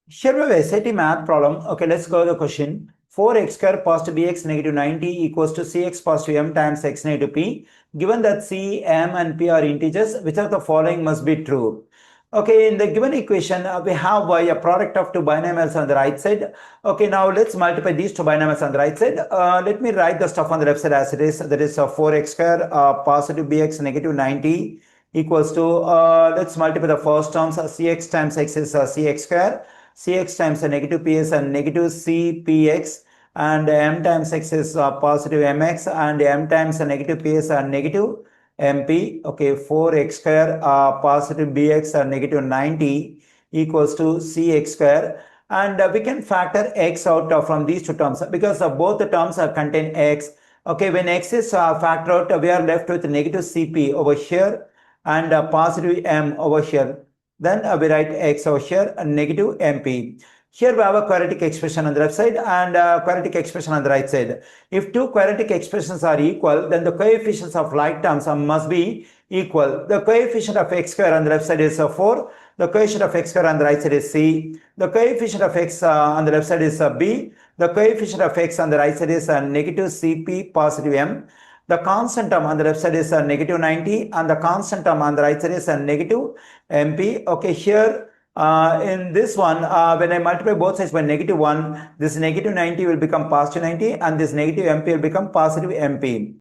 Here we have a SAT math problem. Okay, let's go to the question. 4x square positive bx negative 90 equals to cx positive m times x negative p. Given that c, m and p are integers, which of the following must be true? Okay, in the given equation, we have a product of two binomials on the right side. Okay, now let's multiply these two binomials on the right side. Let me write the stuff on the left side as it is. That is 4x square positive bx negative 90 equals to, let's multiply the first terms. Cx times x is cx square. Cx times a negative p is a negative cpx, and m times x is positive mx, and m times a negative p is a negative mp. Okay, 4x square positive bx negative 90 equals to cx square, and we can factor x out from these two terms because both the terms contain x. Okay, when x is factored out, we are left with negative cp over here and positive m over here. Then we write x over here and negative mp. Here we have a quadratic expression on the left side and a quadratic expression on the right side. If two quadratic expressions are equal, then the coefficients of like terms must be equal. The coefficient of x square on the left side is 4. The coefficient of x square on the right side is c. The coefficient of x on the left side is b. The coefficient of x on the right side is negative cp positive m. The constant term on the left side is negative 90 and the constant term on the right side is negative mp. Okay, here in this one, when I multiply both sides by negative 1, this negative 90 will become positive 90 and this negative mp will become positive mp.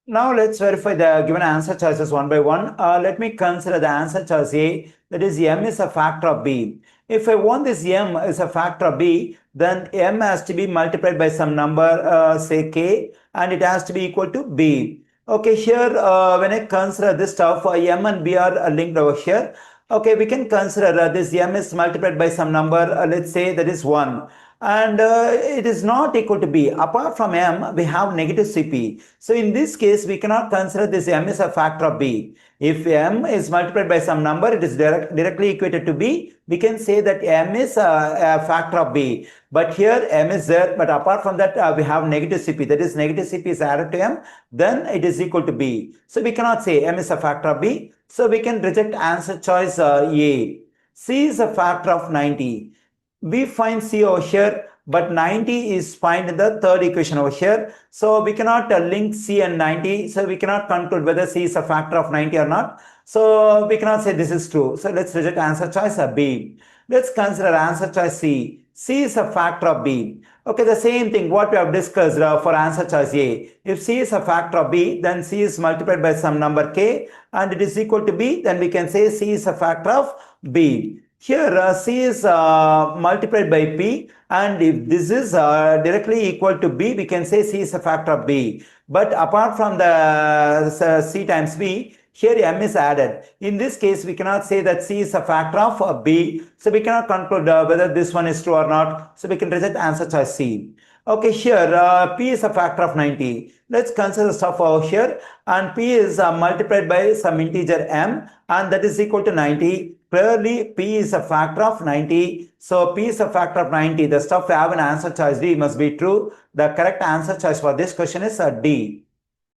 Now let's verify the given answer choices one by one. Let me consider the answer choice A, that is m is a factor of b. If I want this m is a factor of b, then m has to be multiplied by some number, say k, and it has to be equal to b. Okay, here when I consider this stuff, m and b are linked over here. Okay, we can consider this m is multiplied by some number, let's say that is 1. And it is not equal to b. Apart from m, we have negative cp. So in this case, we cannot consider this m is a factor of b. If m is multiplied by some number, it is directly equated to b. We can say that m is a factor of b. But here m is there, but apart from that, we have negative cp. That is, negative cp is added to m, then it is equal to b. So we cannot say m is a factor of b. So we can reject answer choice A. C is a factor of 90. We find C over here, but 90 is found in the third equation over here. So we cannot link C and 90. So we cannot conclude whether C is a factor of 90 or not. So we cannot say this is true. So let's reject answer choice B. Let's consider answer choice C. C is a factor of B. Okay, the same thing what we have discussed for answer choice A. If C is a factor of B, then C is multiplied by some number k and it is equal to B, then we can say C is a factor of B. Here C is multiplied by P, and if this is directly equal to B, we can say C is a factor of B. But apart from the C times B, here m is added. In this case, we cannot say that C is a factor of B. So we cannot conclude whether this one is true or not. So we can reject answer choice C. Okay, here P is a factor of 90. Let's consider stuff over here. And P is multiplied by some integer m, and that is equal to 90. Clearly, P is a factor of 90. So P is a factor of 90. The stuff we have in answer choice D must be true. The correct answer choice for this question is D.